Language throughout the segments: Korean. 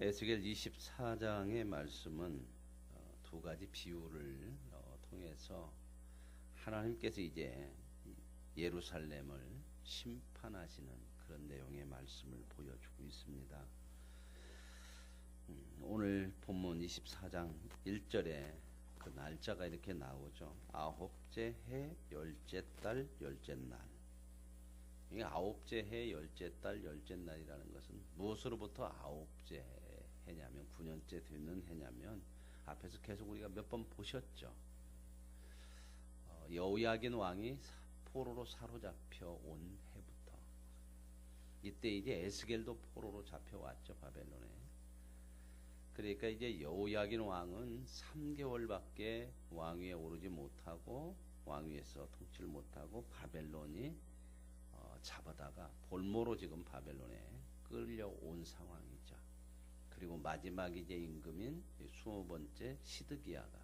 에스겔 24장의 말씀은 두 가지 비유를 통해서 하나님께서 이제 예루살렘을 심판하시는 그런 내용의 말씀을 보여주고 있습니다. 오늘 본문 24장 1절에 그 날짜가 이렇게 나오죠. 아홉째 해 열째 달 열째 날. 이게 아홉째 해 열째 달 열째 날이라는 것은 무엇으로부터 아홉째 해냐면 9년째 되는 해냐면 앞에서 계속 우리가 몇 번 보셨죠. 여호야긴 왕이 포로로 사로잡혀 온 해부터 이때 이제 에스겔도 포로로 잡혀왔죠, 바벨론에. 그러니까 이제 여호야긴 왕은 3개월밖에 왕위에 오르지 못하고 왕위에서 통치를 못하고 바벨론이 잡아다가 볼모로 지금 바벨론에 끌려온 상황이죠. 그리고 마지막 이제 임금인 20번째 시드기야가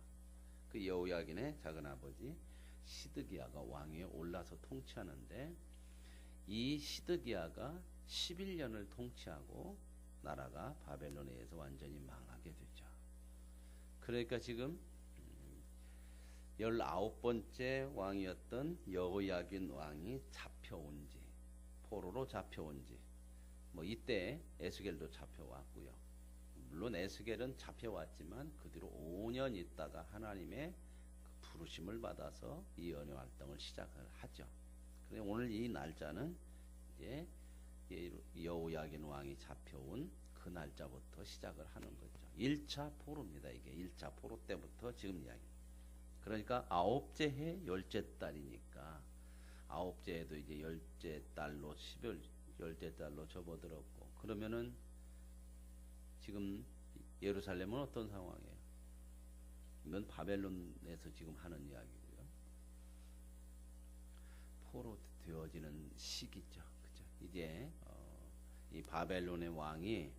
그 여호야긴의 작은아버지 시드기야가 왕위에 올라서 통치하는데 이 시드기야가 11년을 통치하고 나라가 바벨론에 의해서 완전히 망하게 되죠. 그러니까 지금 19번째 왕이었던 여호야긴 왕이 잡혀온 지 포로로 잡혀온 지 뭐 이때 에스겔도 잡혀왔고요. 물론 에스겔은 잡혀왔지만 그 뒤로 5년 있다가 하나님의 그 부르심을 받아서 이 연회 활동을 시작을 하죠. 그런데 오늘 이 날짜는 이제 여호야긴 왕이 잡혀온 그 날짜부터 시작을 하는 거죠. 1차 포로입니다. 이게 1차 포로 때부터 지금 이야기. 그러니까 아홉째 해 열째 달이니까 아홉째 해도 이제 열째 달로 12월 열째 달로 접어들었고 그러면은 지금 예루살렘은 어떤 상황이에요? 이건 바벨론에서 지금 하는 이야기고요. 포로 되어지는 시기죠. 그죠? 이제 이 바벨론의 왕이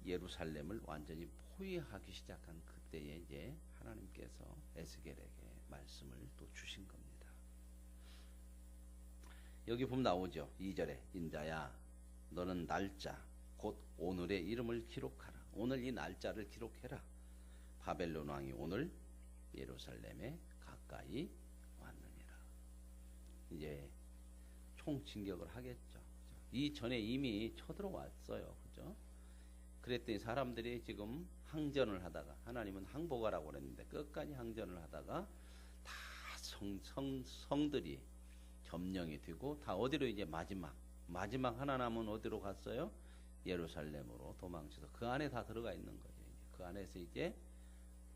예루살렘을 완전히 포위하기 시작한 그때에 이제 하나님께서 에스겔에게 말씀을 또 주신 겁니다. 여기 보면 나오죠. 2절에 인자야 너는 날짜 곧 오늘의 이름을 기록하라. 오늘 이 날짜를 기록해라. 바벨론 왕이 오늘 예루살렘에 가까이 왔느니라. 이제 총진격을 하겠죠. 이 전에 이미 쳐들어왔어요. 그죠? 그랬더니 사람들이 지금 항전을 하다가 하나님은 항복하라고 그랬는데 끝까지 항전을 하다가 다 성들이 점령이 되고 다 어디로 이제 마지막 하나 남은 어디로 갔어요? 예루살렘으로 도망쳐서 그 안에 다 들어가 있는 거예요. 그 안에서 이제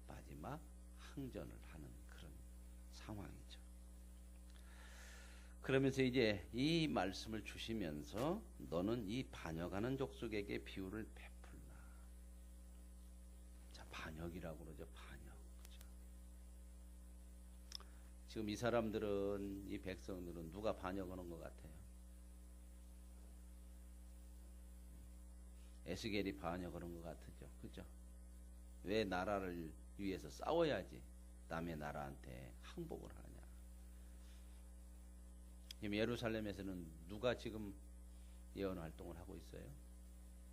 마지막 항전을 하는 그런 상황이죠. 그러면서 이제 이 말씀을 주시면서 너는 이 반역하는 족속에게 비유를 베풀라. 자, 반역이라고 그러죠. 반역. 그렇죠? 지금 이 사람들은 이 백성들은 누가 반역하는 것 같아요? 에스겔이 반역하는 것 같으죠. 그죠? 왜 나라를 위해서 싸워야지 남의 나라한테 항복을 하느냐. 지금 예루살렘에서는 누가 지금 예언 활동을 하고 있어요?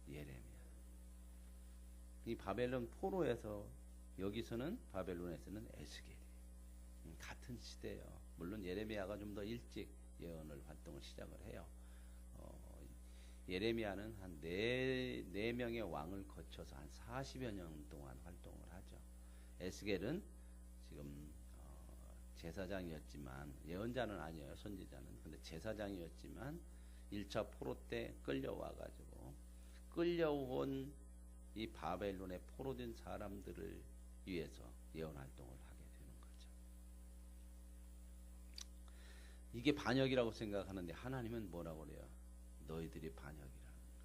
예레미야. 이 바벨론 포로에서 여기서는 바벨론에서는 에스겔이 같은 시대예요. 물론 예레미야가 좀 더 일찍 예언을 활동을 시작을 해요. 예레미야는 한 네 명의 왕을 거쳐서 한 40여 년 동안 활동을 하죠. 에스겔은 지금 제사장이었지만 예언자는 아니에요. 선지자는. 근데 제사장이었지만 1차 포로 때 끌려와가지고 끌려온 이 바벨론에 포로된 사람들을 위해서 예언 활동을 하게 되는 거죠. 이게 반역이라고 생각하는데 하나님은 뭐라고 그래요? 너희들이 반역이라는 거죠.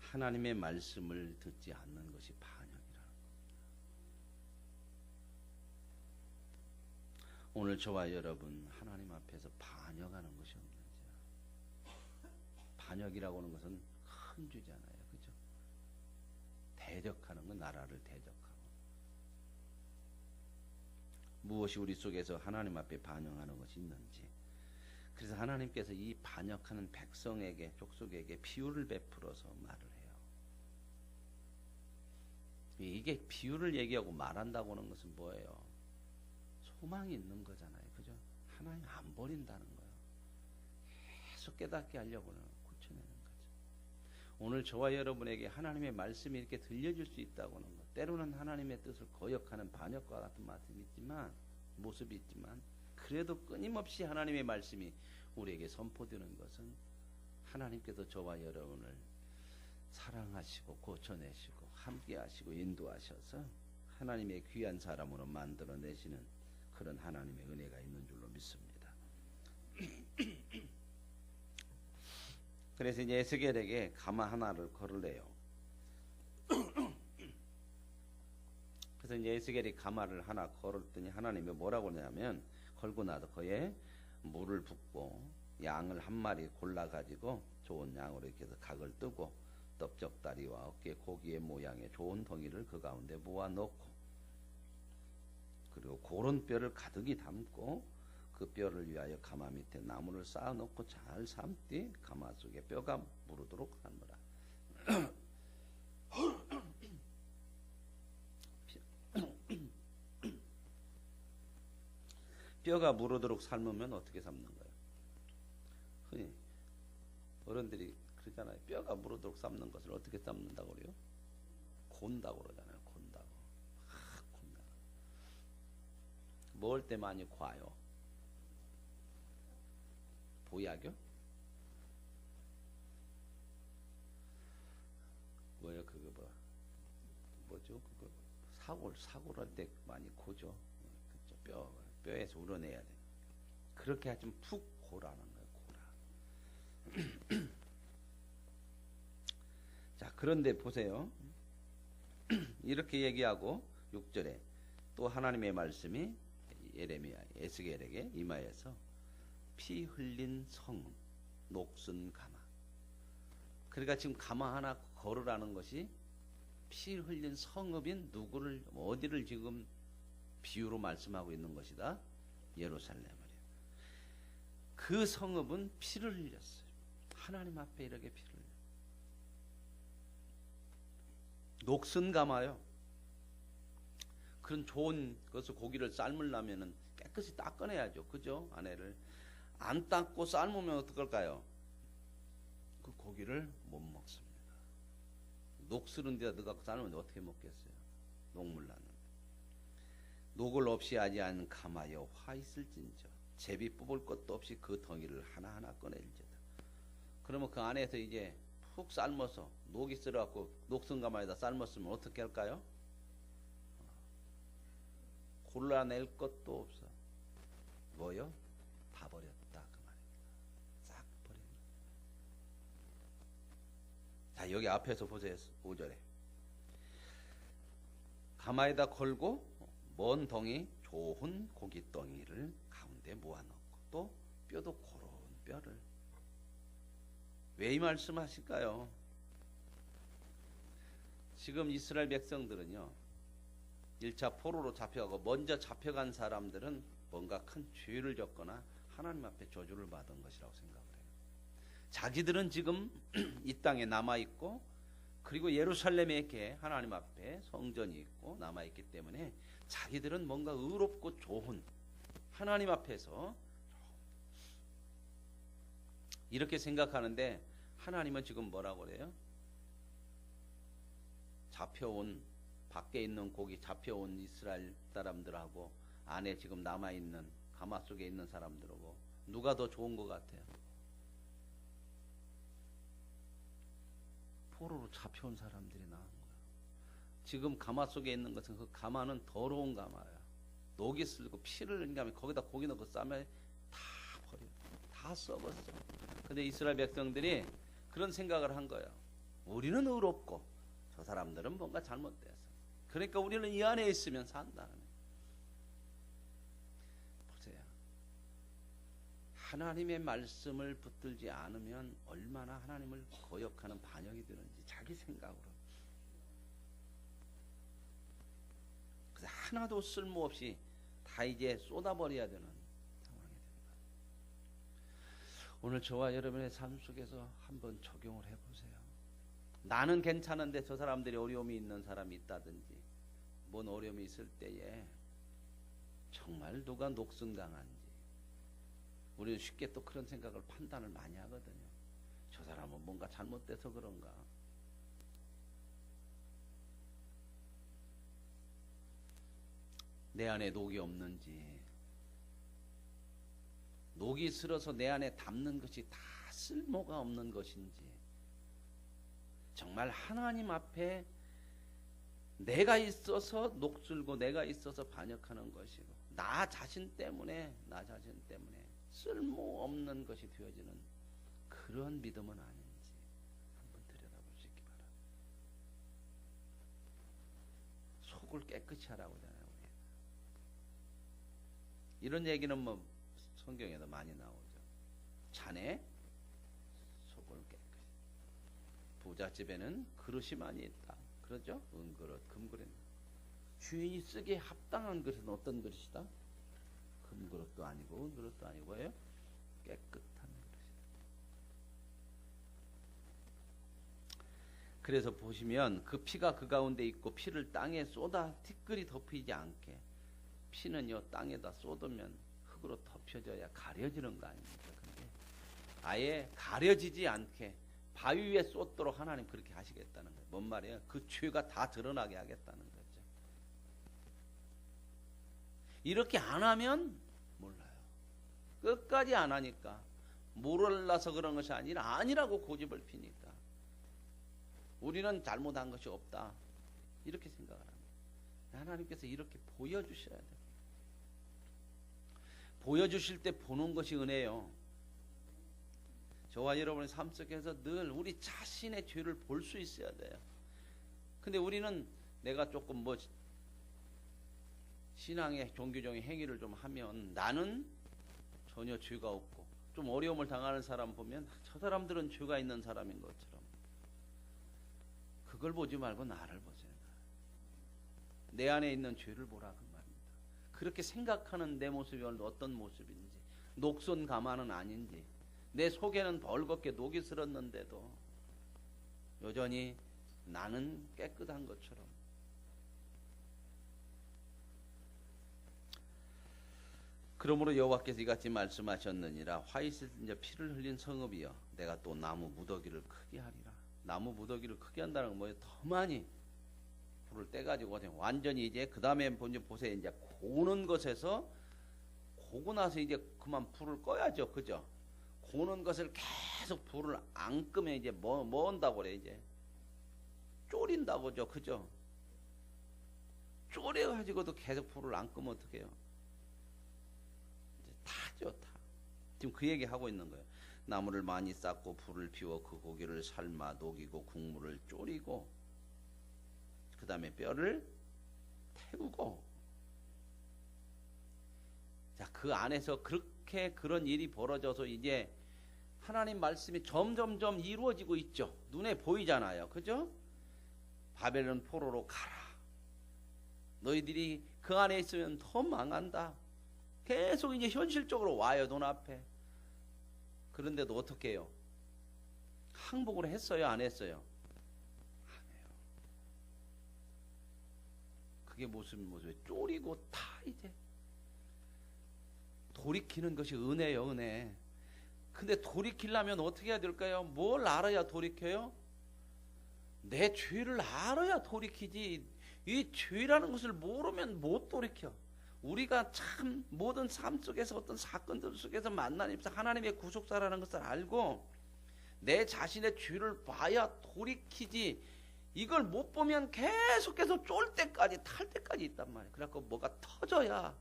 하나님의 말씀을 듣지 않는 것이 반역이라는 겁니다. 오늘 저와 여러분 하나님 앞에서 반역하는 것이 없는지요. 반역이라고 하는 것은 큰 죄잖아요. 그죠? 대적하는 건 나라를 대적하고. 무엇이 우리 속에서 하나님 앞에 반역하는 것이 있는지. 그래서 하나님께서 이 반역하는 백성에게, 족속에게 비유를 베풀어서 말을 해요. 이게 비유를 얘기하고 말한다고 하는 것은 뭐예요? 소망이 있는 거잖아요. 그죠? 하나님 안 버린다는 거예요. 계속 깨닫게 하려고는 고쳐내는 거죠. 오늘 저와 여러분에게 하나님의 말씀이 이렇게 들려줄 수 있다고 하는 것. 때로는 하나님의 뜻을 거역하는 반역과 같은 모습이 있지만 그래도 끊임없이 하나님의 말씀이 우리에게 선포되는 것은 하나님께서 저와 여러분을 사랑하시고 고쳐내시고 함께하시고 인도하셔서 하나님의 귀한 사람으로 만들어내시는 그런 하나님의 은혜가 있는 줄로 믿습니다. 그래서 이제 에스겔에게 가마 하나를 걸으래요. 그래서 이제 에스겔이 가마를 하나 걸었더니 하나님이 뭐라고 하냐면, 걸고 나서 거기에 물을 붓고 양을 한 마리 골라가지고 좋은 양으로 이렇게 해서 각을 뜨고 넓적다리와 어깨 고기의 모양의 좋은 덩이를 그 가운데 모아놓고, 그리고 고른 뼈를 가득히 담고 그 뼈를 위하여 가마 밑에 나무를 쌓아놓고 잘 삶되 가마 속에 뼈가 무르도록 하노라. 뼈가 무르도록 삶으면 어떻게 삶는 거예요? 흔히 어른들이 그러잖아요. 뼈가 무르도록 삶는 것을 어떻게 삶는다고 그래요? 곤다고 그러잖아요. 곤다고. 곤다고. 먹을 때 많이 과요? 보약이요? 뭐예요? 그거 뭐죠? 그거 사골 할 때 많이 고죠. 그렇죠? 뼈에서 우러내야 돼. 그렇게 하지 푹 고라는 거예요. 고라. 자, 그런데 보세요. 이렇게 얘기하고 6절에 또 하나님의 말씀이 에스겔에게 임하여서 피 흘린 성 녹슨 가마. 그러니까 지금 가마 하나 걸으라는 것이 피 흘린 성읍인 누구를, 어디를 지금 비유로 말씀하고 있는 것이다? 예루살렘을요. 그 성읍은 피를 흘렸어요. 하나님 앞에 이렇게 피를 흘려. 녹슨 가마요. 그런 좋은 것을 고기를 삶으려면은 깨끗이 닦아내야죠. 그죠? 안에를 안 닦고 삶으면 어떡할까요? 그 고기를 못 먹습니다. 녹슬은 데다 넣어갖고 삶으면 어떻게 먹겠어요? 녹물 나는. 녹을 없이 하지 않은 가마여 화 있을진저 제비 뽑을 것도 없이 그 덩이를 하나하나 꺼낼지다. 그러면 그 안에서 이제 푹 삶아서 녹이 쓸어갖고 녹슨 가마에다 삶았으면 어떻게 할까요? 골라낼 것도 없어. 뭐요? 다 버렸다 그 말입니다. 싹 버렸다. 자, 여기 앞에서 보세요. 5절에 가마에다 걸고 먼 덩이 좋은 고기 덩이를 가운데 모아놓고 또 뼈도 고른 뼈를. 왜 이 말씀하실까요? 지금 이스라엘 백성들은요, 1차 포로로 잡혀가고 먼저 잡혀간 사람들은 뭔가 큰 죄를 졌거나 하나님 앞에 저주를 받은 것이라고 생각을 해요. 자기들은 지금 이 땅에 남아있고, 그리고 예루살렘에 이렇게 하나님 앞에 성전이 있고 남아있기 때문에 자기들은 뭔가 의롭고 좋은, 하나님 앞에서 이렇게 생각하는데, 하나님은 지금 뭐라고 그래요? 잡혀온, 밖에 있는 고기 잡혀온 이스라엘 사람들하고 안에 지금 남아있는 가마 속에 있는 사람들하고 누가 더 좋은 것 같아요? 포로로 잡혀온 사람들이 나은 거예요. 지금 가마 속에 있는 것은, 그 가마는 더러운 가마야. 녹이 슬고 피를 흘리면 거기다 고기 넣고 싸면 다 버려. 다 썩었어. 근데 이스라엘 백성들이 그런 생각을 한 거예요. 우리는 의롭고 저 사람들은 뭔가 잘못됐어. 그러니까 우리는 이 안에 있으면 산다는 거예요. 보세요. 하나님의 말씀을 붙들지 않으면 얼마나 하나님을 거역하는 반역이 되는지 자기 생각으로. 그래서 하나도 쓸모없이 다 이제 쏟아버려야 되는 상황이 됩니다. 오늘 저와 여러분의 삶 속에서 한번 적용을 해보세요. 나는 괜찮은데 저 사람들이 어려움이 있는 사람이 있다든지 뭔 어려움이 있을 때에 정말 누가 녹슨 강한지 우리는 쉽게 또 그런 생각을 판단을 많이 하거든요. 저 사람은 뭔가 잘못돼서 그런가. 내 안에 녹이 없는지, 녹이 슬어서 내 안에 담는 것이 다 쓸모가 없는 것인지, 정말 하나님 앞에 내가 있어서 녹슬고 내가 있어서 반역하는 것이고 나 자신 때문에 쓸모없는 것이 되어지는 그런 믿음은 아닌지 한번 들여다보시기 바랍니다. 속을 깨끗이 하라고 하잖아요. 이런 얘기는 뭐 성경에도 많이 나오죠. 자네 속을 깨끗이. 부잣집에는 그릇이 많이 있다. 그러죠? 은그릇, 금그릇. 주인이 쓰기에 합당한 그릇은 어떤 그릇이다? 금그릇도 아니고 은그릇도 아니고 뭐예요? 깨끗한 그릇이다. 그래서 보시면 그 피가 그 가운데 있고 피를 땅에 쏟아 티끌이 덮이지 않게 피는요 땅에다 쏟으면 흙으로 덮여져야 가려지는 거 아닙니까? 근데 아예 가려지지 않게 바위 위에 쏟도록 하나님 그렇게 하시겠다는 거예요. 뭔 말이에요? 그 죄가 다 드러나게 하겠다는 거죠. 이렇게 안 하면 몰라요. 끝까지 안 하니까 몰라서 그런 것이 아니라 아니라고 고집을 피니까 우리는 잘못한 것이 없다 이렇게 생각을 합니다. 하나님께서 이렇게 보여주셔야 돼요. 보여주실 때 보는 것이 은혜예요. 저와 여러분의 삶 속에서 늘 우리 자신의 죄를 볼 수 있어야 돼요. 근데 우리는 내가 조금 뭐 신앙의 종교적인 행위를 좀 하면 나는 전혀 죄가 없고 좀 어려움을 당하는 사람 보면 저 사람들은 죄가 있는 사람인 것처럼 그걸 보지 말고 나를 보세요. 내 안에 있는 죄를 보라 그 말입니다. 그렇게 생각하는 내 모습이 어떤 모습인지 녹슨 가마는 아닌지 내 속에는 벌겋게 녹이 슬었는데도 여전히 나는 깨끗한 것처럼 그러므로 여호와께서 이같이 말씀하셨느니라 화 있을 때 피를 흘린 성읍이여 내가 또 나무 무더기를 크게 하리라. 나무 무더기를 크게 한다는 건 뭐예요? 더 많이 불을 떼가지고 완전히 이제 그 다음에 보세요. 이제 고는 것에서 고고 나서 이제 그만 불을 꺼야죠. 그죠? 고는 것을 계속 불을 안 끄면 이제 뭐 한다고 그래 이제 졸인다고죠. 그죠? 졸여가지고도 계속 불을 안 끄면 어떡해요? 이제 타죠, 타. 지금 그 얘기 하고 있는 거예요. 나무를 많이 쌓고 불을 피워 그 고기를 삶아 녹이고 국물을 졸이고 그 다음에 뼈를 태우고 자, 그 안에서 그렇게 그런 일이 벌어져서 이제 하나님 말씀이 점점점 이루어지고 있죠. 눈에 보이잖아요. 그죠? 바벨론 포로로 가라. 너희들이 그 안에 있으면 더 망한다. 계속 이제 현실적으로 와요. 눈앞에. 그런데도 어떻게 해요? 항복을 했어요? 안 했어요? 그게 무슨 모습이에요? 쪼리고 다 이제 돌이키는 것이 은혜요, 은혜. 근데 돌이키려면 어떻게 해야 될까요? 뭘 알아야 돌이켜요? 내 죄를 알아야 돌이키지. 이 죄라는 것을 모르면 못 돌이켜. 우리가 참 모든 삶 속에서 어떤 사건들 속에서 만나면서 하나님의 구속사라는 것을 알고 내 자신의 죄를 봐야 돌이키지. 이걸 못 보면 계속해서 쫄 때까지 탈 때까지 있단 말이에요. 그래갖고 뭐가 터져야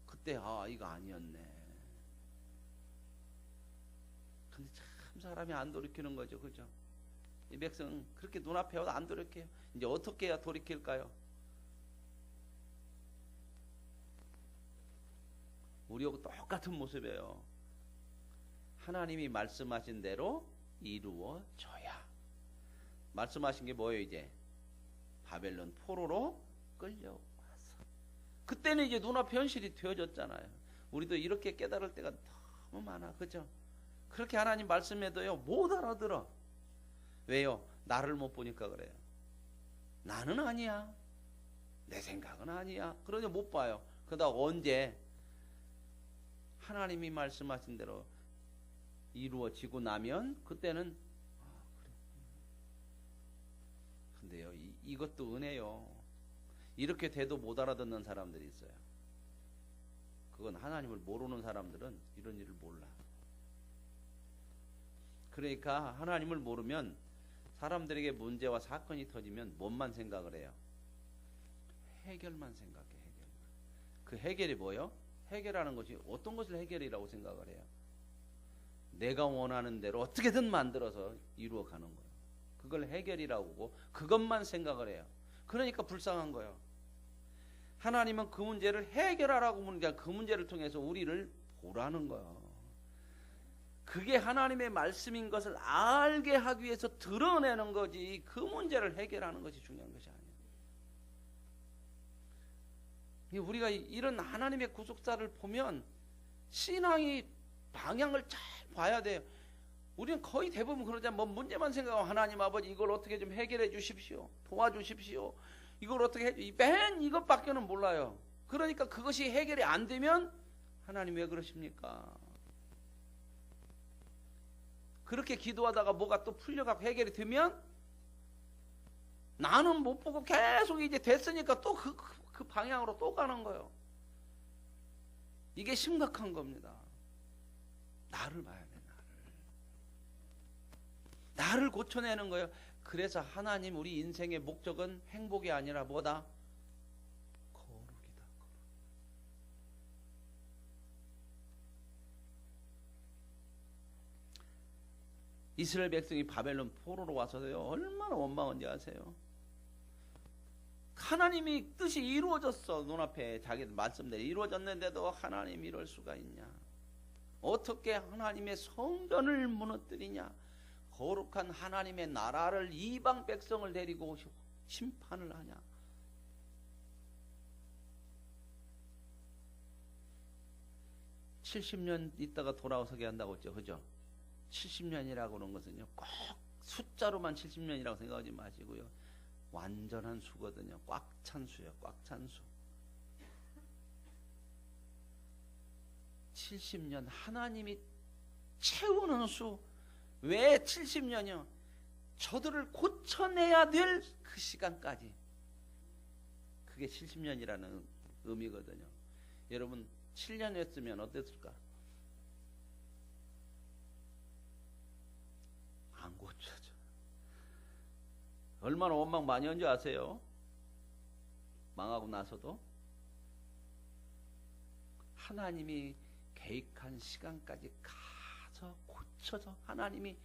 그때 아 이거 아니었네. 근데 참 사람이 안 돌이키는 거죠. 그죠? 이 백성 그렇게 눈앞에 와도 안 돌이켜요. 이제 어떻게 해야 돌이킬까요? 우리하고 똑같은 모습이에요. 하나님이 말씀하신 대로 이루어져야. 말씀하신 게 뭐예요? 이제 바벨론 포로로 끌려와서 그때는 이제 눈앞에 현실이 되어졌잖아요. 우리도 이렇게 깨달을 때가 많아. 그죠? 그렇게 하나님 말씀해도요, 못 알아들어. 왜요? 나를 못 보니까 그래요. 나는 아니야. 내 생각은 아니야. 그러니 못 봐요. 그러다 언제 하나님이 말씀하신 대로 이루어지고 나면 그때는 그래. 근데요, 이것도 은혜요. 이렇게 돼도 못 알아듣는 사람들이 있어요. 그건 하나님을 모르는 사람들은 이런 일을 몰라. 그러니까 하나님을 모르면 사람들에게 문제와 사건이 터지면 뭔만 생각을 해요? 해결만 생각해. 해결만. 그 해결이 뭐예요? 해결하는 것이 어떤 것을 해결이라고 생각을 해요? 내가 원하는 대로 어떻게든 만들어서 이루어가는 거예요. 그걸 해결이라고 하고 그것만 생각을 해요. 그러니까 불쌍한 거예요. 하나님은 그 문제를 해결하라고 하는 게 아니라 그 문제를 통해서 우리를 보라는 거예요. 그게 하나님의 말씀인 것을 알게 하기 위해서 드러내는 거지, 그 문제를 해결하는 것이 중요한 것이 아니에요. 우리가 이런 하나님의 구속사를 보면 신앙이 방향을 잘 봐야 돼요. 우리는 거의 대부분 그러잖아요. 뭐 문제만 생각하고 하나님 아버지 이걸 어떻게 좀 해결해 주십시오. 도와주십시오. 이걸 어떻게 해주십시오. 맨 이것밖에는 몰라요. 그러니까 그것이 해결이 안 되면 하나님 왜 그러십니까? 그렇게 기도하다가 뭐가 또 풀려가고 해결이 되면 나는 못 보고 계속 이제 됐으니까 또 그 방향으로 또 가는 거예요. 이게 심각한 겁니다. 나를 봐야 돼. 나를 고쳐내는 거예요. 그래서 하나님 우리 인생의 목적은 행복이 아니라 뭐다? 거룩이다. 거룩. 이스라엘 백성이 바벨론 포로로 와서요, 얼마나 원망한지 아세요? 하나님이 뜻이 이루어졌어. 눈앞에 자기들 말씀대로 이루어졌는데도 하나님 이럴 수가 있냐? 어떻게 하나님의 성전을 무너뜨리냐? 거룩한 하나님의 나라를 이방 백성을 데리고 심판을 하냐? (70년) 있다가 돌아서게 한다고 했죠. 그죠? 70년이라고 하는 것은요, 꼭 숫자로만 70년이라고 생각하지 마시고요, 완전한 수거든요. 꽉 찬 수예요. 꽉 찬 수. 70년 하나님이 채우는 수. 왜 70년이요? 저들을 고쳐내야 될 그 시간까지. 그게 70년이라는 의미거든요. 여러분 7년 했으면 어땠을까? 안 고쳐져. 얼마나 원망 많이 한 줄 아세요? 망하고 나서도 하나님이 계획한 시간까지 가서 고쳐서 하나님이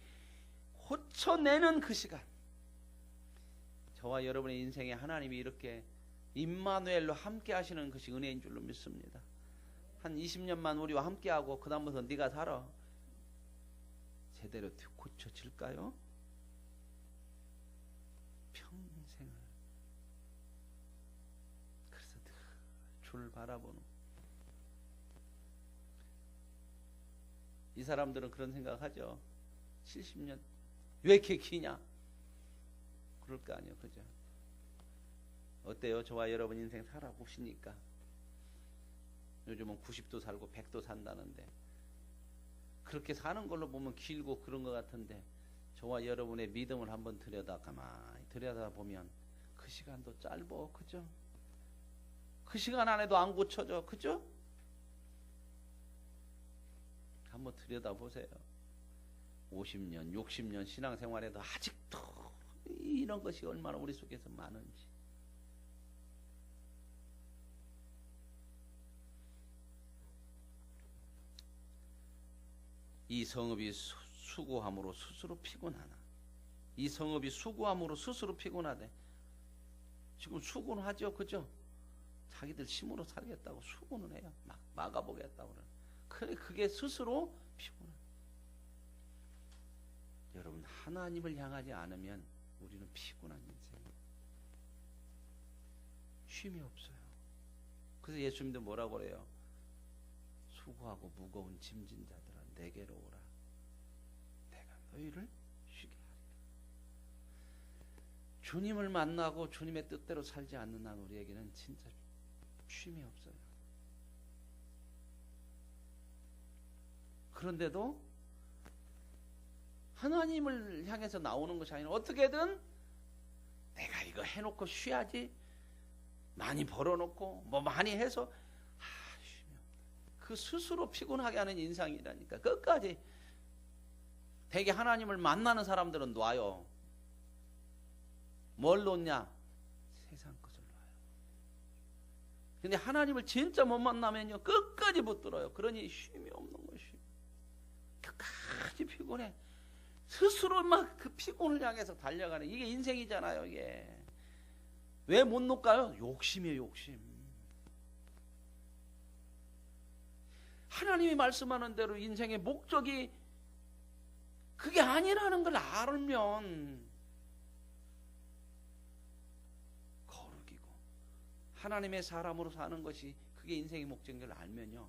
고쳐내는 그 시간. 저와 여러분의 인생에 하나님이 이렇게 임마누엘로 함께 하시는 것이 은혜인 줄로 믿습니다. 한 20년만 우리와 함께하고 그 다음부터 네가 살아. 제대로 고쳐질까요? 평생을. 그래서 늘 주를 바라보는. 이 사람들은 그런 생각하죠. 70년 왜 이렇게 기냐? 그럴 거 아니에요. 그죠? 어때요? 저와 여러분 인생 살아보시니까 요즘은 90도 살고 100도 산다는데, 그렇게 사는 걸로 보면 길고 그런 것 같은데, 저와 여러분의 믿음을 한번 가만히 들여다보면 그 시간도 짧어. 그죠? 그 시간 안에도 안 고쳐져. 그죠? 한번 들여다보세요. 50년, 60년 신앙생활에도 아직도 이런 것이 얼마나 우리 속에서 많은지. 이 성읍이 수고함으로 스스로 피곤하나. 이 성읍이 수고함으로 스스로 피곤하대. 지금 수고는 하죠. 그죠? 자기들 힘으로 살겠다고 수고는 해요. 막 막아보겠다고 그래. 그게 스스로 피곤해. 여러분, 하나님을 향하지 않으면 우리는 피곤한 인생, 쉼이 없어요. 그래서 예수님도 뭐라고 그래요? 수고하고 무거운 짐진 자들아 내게로 오라. 내가 너희를 쉬게 하리라. 주님을 만나고 주님의 뜻대로 살지 않는 한 우리에게는 진짜 쉼이 없어요. 그런데도 하나님을 향해서 나오는 것이 아니라 어떻게든 내가 이거 해놓고 쉬어야지, 많이 벌어놓고 뭐 많이 해서 쉼이 없다. 그 스스로 피곤하게 하는 인상이라니까. 끝까지 되게 하나님을 만나는 사람들은 놔요. 뭘 놓냐? 세상 것을 놔요. 근데 하나님을 진짜 못 만나면요 끝까지 붙들어요. 그러니 쉼이 없는 것이. 끝까지 피곤해. 스스로 막 그 피곤을 향해서 달려가는 이게 인생이잖아요. 이게 왜 못 놓을까요? 욕심이에요. 욕심. 하나님이 말씀하는 대로 인생의 목적이 그게 아니라는 걸 알면, 거룩이고 하나님의 사람으로 사는 것이 그게 인생의 목적인 걸 알면요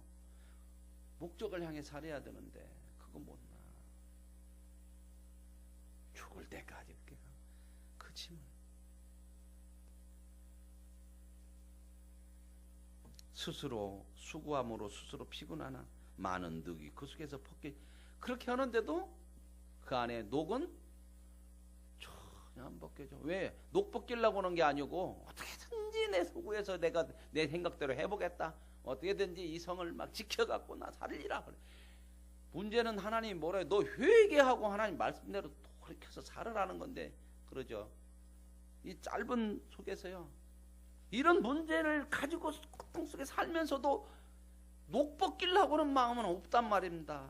목적을 향해 살아야 되는데 그거 못 나. 죽을 때까지 그 짐을 스스로 수고함으로 스스로 피곤하나 많은 득이 그 속에서 벗겨. 그렇게 하는데도 그 안에 녹은 전혀 안 벗겨져. 왜? 녹 벗기려고 하는 게 아니고 어떻게든지 내 소구에서 내가 내 생각대로 해보겠다. 어떻게든지 이 성을 막 지켜갖고 나 살리라 그래. 문제는 하나님이 뭐래요? 너 회개하고 하나님 말씀대로 돌이켜서 살으라는 건데, 그러죠. 이 짧은 속에서요 이런 문제를 가지고 고통 속에 살면서도 녹 벗기려고 하는 마음은 없단 말입니다.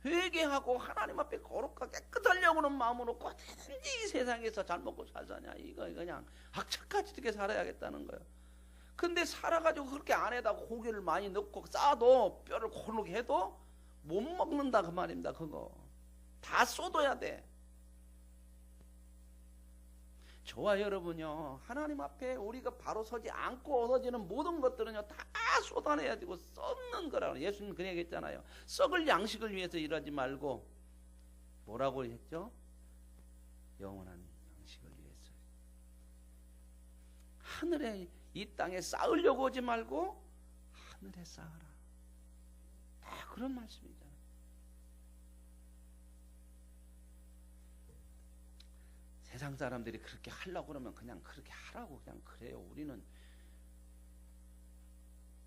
회개하고 하나님 앞에 거룩하게 깨끗하려고 하는 마음으로 어떻게든지 이 세상에서 잘 먹고 잘 사냐, 이거 그냥 악착같이 이렇게 살아야겠다는 거예요. 근데 살아가지고 그렇게 안에다 고기를 많이 넣고 싸도 뼈를 고르게 해도 못 먹는다 그 말입니다. 그거 다 쏟아야 돼. 저와 여러분요 하나님 앞에 우리가 바로 서지 않고 얻어지는 모든 것들은요 다 쏟아내야 되고 썩는 거라고 예수님 그냥 얘기했잖아요. 썩을 양식을 위해서 일하지 말고 뭐라고 했죠? 영원한 양식을 위해서. 하늘에 이 땅에 쌓으려고 오지 말고 하늘에 쌓아라. 다 그런 말씀이잖아요. 세상 사람들이 그렇게 하려고 그러면 그냥 그렇게 하라고 그냥 그래요. 우리는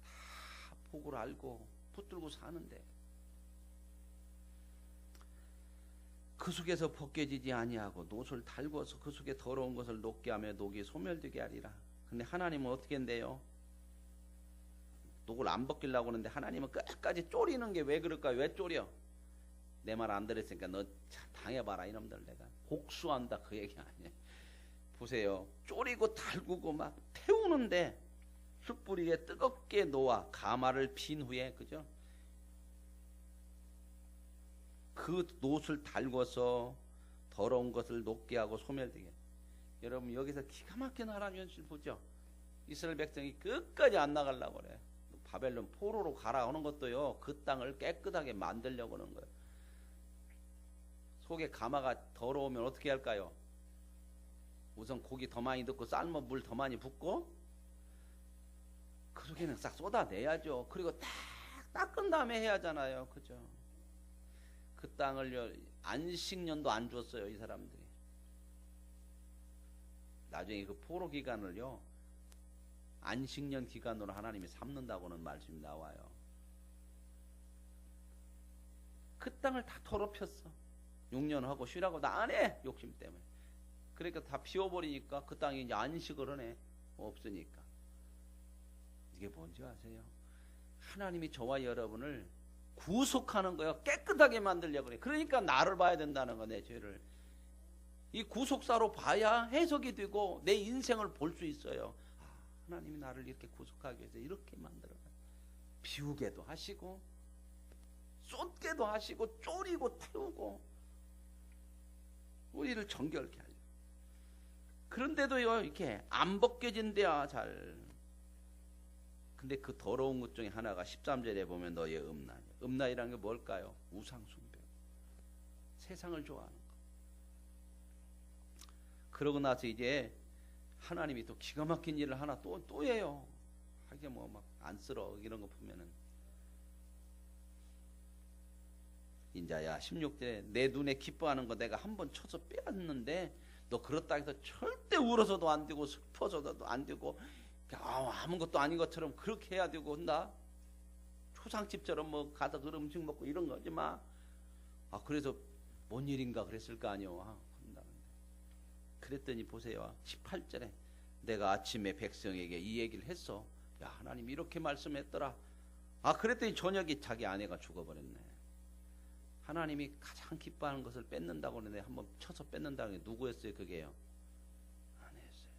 다 복을 알고 붙들고 사는데 그 속에서 벗겨지지 아니하고 노를 달궈서 그 속에 더러운 것을 녹게 하며 녹이 소멸되게 하리라. 근데 하나님은 어떻게 한대요? 녹을 안 벗기려고 하는데 하나님은 끝까지 쪼리는 게 왜 그럴까요? 왜 쪼려? 내 말 안 들었으니까 너 당해봐라 이놈들 내가 복수한다 그 얘기 아니에요. 보세요. 쪼리고 달구고 막 태우는데 숯불 위에 뜨겁게 놓아 가마를 핀 후에 그죠? 그 놋을 달궈서 더러운 것을 녹게 하고 소멸되게. 여러분 여기서 기가 막힌 하나님 현실 보죠. 이스라엘 백성이 끝까지 안 나가려고 그래. 바벨론 포로로 가라 하는 것도요 그 땅을 깨끗하게 만들려고 하는 거예요. 속에 가마가 더러우면 어떻게 할까요? 우선 고기 더 많이 넣고 삶아 물 더 많이 붓고 그 속에는 싹 쏟아내야죠. 그리고 딱 닦은 다음에 해야 하잖아요. 그죠? 그 땅을 안식년도 안 줬어요. 이 사람들이. 나중에 그 포로 기간을요 안식년 기간으로 하나님이 삼는다고는 말씀이 나와요. 그 땅을 다 더럽혔어. 6년 하고 쉬라고 나 안 해. 욕심 때문에. 그러니까 다 비워버리니까 그 땅이 이제 안식을 하네. 없으니까. 이게 뭔지 아세요? 하나님이 저와 여러분을 구속하는 거예요. 깨끗하게 만들려고 그래. 그러니까 나를 봐야 된다는 거, 내 죄를. 이 구속사로 봐야 해석이 되고 내 인생을 볼 수 있어요. 아, 하나님이 나를 이렇게 구속하기 위해서 이렇게 만들어요. 비우게도 하시고 쏟게도 하시고 쪼리고 태우고 우리를 정결케 하려. 그런데도요 이렇게 안 벗겨진대야 잘. 근데 그 더러운 것 중에 하나가 13절에 보면 너의 음란이요. 음란이라는 게 뭘까요? 우상숭배. 세상을 좋아하는 거. 그러고 나서 이제 하나님이 또 기가 막힌 일을 하나 또 해요. 하게 뭐 막 안쓰러 이런 거 보면은 인자야 16절에 내 눈에 기뻐하는 거 내가 한번 쳐서 빼앗는데 너 그렇다 해서 절대 울어서도 안 되고 슬퍼서도 안 되고 아무것도 아닌 것처럼 그렇게 해야 되고 한다. 초상집처럼 뭐 가서 그 음식 먹고 이런 거 하지 마. 그래서 뭔 일인가 그랬을 거 아니요. 그랬더니 보세요. 18절에 내가 아침에 백성에게 이 얘기를 했어. 야 하나님 이렇게 말씀했더라. 그랬더니 저녁에 자기 아내가 죽어버렸네. 하나님이 가장 기뻐하는 것을 뺏는다고 하는데 한번 쳐서 뺏는다는 게 누구였어요? 그게요? 아내였어요.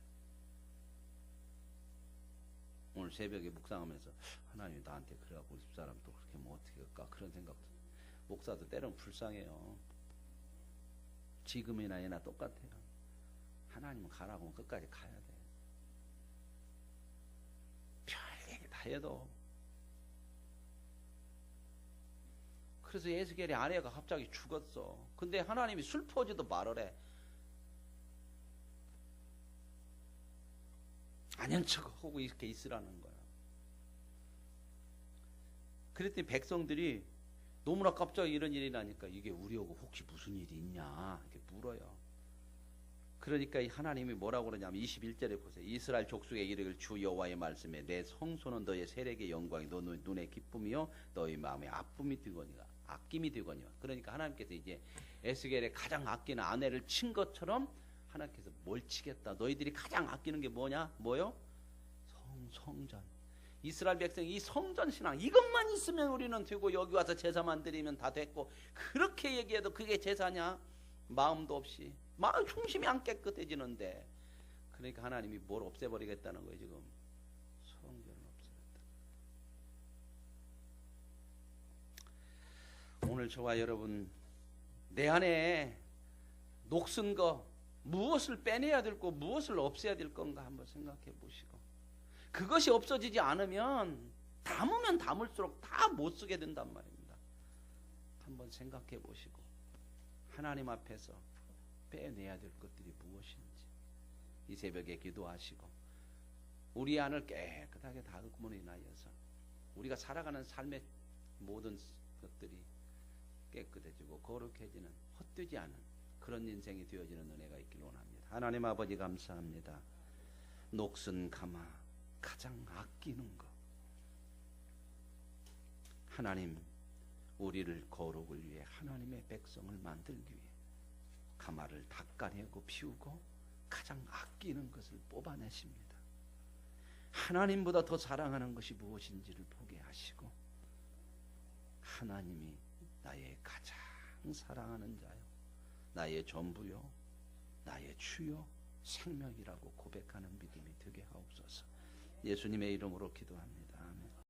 오늘 새벽에 묵상하면서 하나님이 나한테 그래갖고 우리 집사람도 그렇게 뭐 어떻게 할까 그런 생각도. 목사도 때로는 불쌍해요. 지금이나 얘나 똑같아요. 하나님은 가라고 하면 끝까지 가야 돼. 별얘기 다 해도. 그래서 에스겔의 아내가 갑자기 죽었어. 근데 하나님이 슬퍼지도 말으래. 아닌 척하고 이렇게 있으라는 거야. 그랬더니 백성들이 너무나 갑자기 이런 일이 나니까 이게 우리하고 혹시 무슨 일이 있냐 이렇게 물어요. 그러니까 하나님이 뭐라고 그러냐면 21절에 보세요. 이스라엘 족속에 이르기를 주 여호와의 말씀에 내 성소는 너의 세력의 영광이 너 눈의 기쁨이요 너희 마음의 아픔이 되거니와 아낌이 되거니와. 그러니까 하나님께서 이제 에스겔의 가장 아끼는 아내를 친 것처럼 하나님께서 뭘 치겠다. 너희들이 가장 아끼는 게 뭐냐? 뭐요? 성전. 이스라엘 백성이 이 성전 신앙 이것만 있으면 우리는 되고 여기 와서 제사만 드리면 다 됐고 그렇게 얘기해도 그게 제사냐? 마음도 없이 마음 중심이 안 깨끗해지는데 그러니까 하나님이 뭘 없애버리겠다는 거예요. 지금 성전을 없애겠다. 오늘 저와 여러분 내 안에 녹슨 거 무엇을 빼내야 될 거 무엇을 없애야 될 건가 한번 생각해 보시고 그것이 없어지지 않으면 담으면 담을수록 다 못 쓰게 된단 말입니다. 한번 생각해 보시고 하나님 앞에서 빼내야 될 것들이 무엇인지 이 새벽에 기도하시고 우리 안을 깨끗하게 다듬음으로 인하여서 우리가 살아가는 삶의 모든 것들이 깨끗해지고 거룩해지는 헛되지 않은 그런 인생이 되어지는 은혜가 있기를 원합니다. 하나님 아버지 감사합니다. 녹슨 가마 가장 아끼는 것 하나님 우리를 거룩을 위해 하나님의 백성을 만들기 위해 가마를 닦아내고 피우고 가장 아끼는 것을 뽑아내십니다. 하나님보다 더 사랑하는 것이 무엇인지를 보게 하시고 하나님이 나의 가장 사랑하는 자요 나의 전부요 나의 주요 생명이라고 고백하는 믿음이 되게 하옵소서. 예수님의 이름으로 기도합니다.